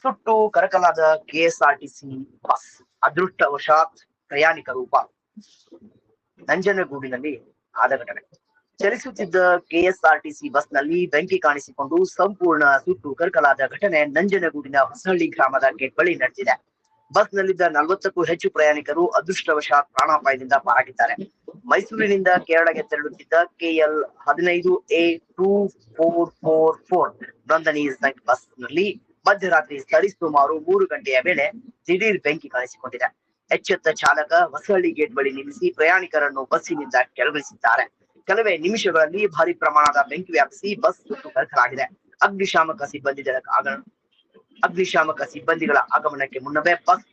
ಸುಟ್ಟು ಕರಕಲಾದ KSRTC bus. ಅದೃಷ್ಟವಶಾತ್ ಪ್ರಯಾಣಿಕರು ನಂಜನಗೂಡಿನಲ್ಲಿ ಆದ ಘಟನೆ. ಚಲಿಸುತ್ತಿದ್ದ ಕೆಎಸ್ಆರ್ಟಿಸಿ ಬಸ್ನಲ್ಲಿ ಬೆಂಕಿ ಕಾಣಿಸಿಕೊಂಡು ಸಂಪೂರ್ಣ ಸುಟ್ಟು ಕರಕಲಾದ ಘಟನೆ ನಂಜನಗೂಡಿನ ಹೊಸಹಳ್ಳಿ ಗ್ರಾಮದ ಗೇಟ್ ಬಳಿ ನಡೆದಿದೆ. ಬಸ್ನಲ್ಲಿದ್ದ 40ಕ್ಕೂ ಹೆಚ್ಚು ಪ್ರಯಾಣಿಕರು ಅದೃಷ್ಟವಶಾತ್ ಪ್ರಾಣಾಪಾಯದಿಂದ ಪಾರಾಗಿದ್ದಾರೆ. ಮೈಸೂರಿನಿಂದ ಕೇರಳಗೆ ತೆರಳುತ್ತಿದ್ದ KL 15A2444 ನೋಂದಣಿ ಬಸ್ನಲ್ಲಿ ಮಧ್ಯರಾತ್ರಿ ಸರಿಸುಮಾರು 3 ಗಂಟೆಯ ವೇಳೆ ದಿಢೀರ್ ಬೆಂಕಿ ಕಾಣಿಸಿಕೊಂಡಿದೆ. ಎಚ್ಚೆತ್ತ ಚಾಲಕ ಹೊಸಹಳ್ಳಿ ಗೇಟ್ ಬಳಿ ನಿಲ್ಲಿಸಿ ಪ್ರಯಾಣಿಕರನ್ನು ಬಸ್ಸಿನಿಂದ ಕೆಳಗಿಳಿಸಿದ್ದಾರೆ. ಕೆಲವೇ ನಿಮಿಷಗಳಲ್ಲಿ ಭಾರಿ ಪ್ರಮಾಣದ ಬೆಂಕಿ ವ್ಯಾಪಿಸಿ ಬಸ್ ಸುಟ್ಟು ಕರಕಲಾಗಿದೆ. ಅಗ್ನಿಶಾಮಕ ಸಿಬ್ಬಂದಿಗಳ ಆಗಮನಕ್ಕೆ ಮುನ್ನವೇ ಬಸ್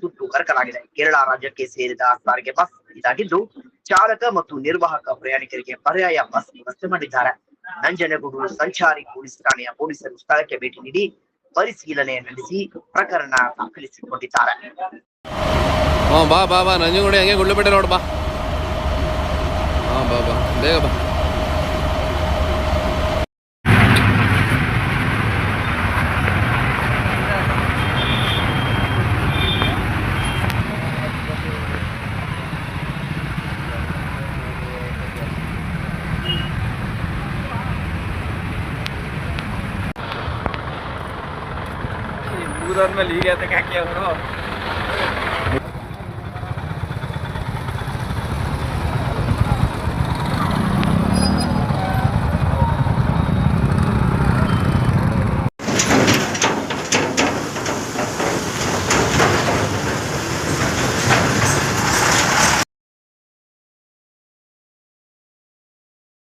ಸುಟ್ಟು ಕರಕಲಾಗಿದೆ. ಕೇರಳ ರಾಜ್ಯಕ್ಕೆ ಸೇರಿದ ಸಾರಿಗೆ ಬಸ್ ಇದಾಗಿದ್ದು, ಚಾಲಕ ಮತ್ತು ನಿರ್ವಾಹಕ ಪ್ರಯಾಣಿಕರಿಗೆ ಪರ್ಯಾಯ ಬಸ್ ವ್ಯವಸ್ಥೆ ಮಾಡಿದ್ದಾರೆ. ನಂಜನಗೂಡು ಸಂಚಾರಿ ಪೊಲೀಸ್ ಠಾಣೆಯ ಪೊಲೀಸರು ಸ್ಥಳಕ್ಕೆ ಭೇಟಿ ನೀಡಿ ಪರಿಶೀಲನೆ ನಡೆಸಿ ಪ್ರಕರಣ ದಾಖಲಿಸಿಕೊಂಡಿದ್ದಾರೆ. ನಂಜನಗೂಡು ಹೆಂಗೆ ಗುಡ್ಲುಪೇಟೆ ರೋಡ್ ಬಾ ಬೇಗ ಬಾ. ಮುಗಿದಾದ್ಮೇಲೆ ಈಗ ಅದಕ್ಕೆ ಹಾಕಿ ಅವರು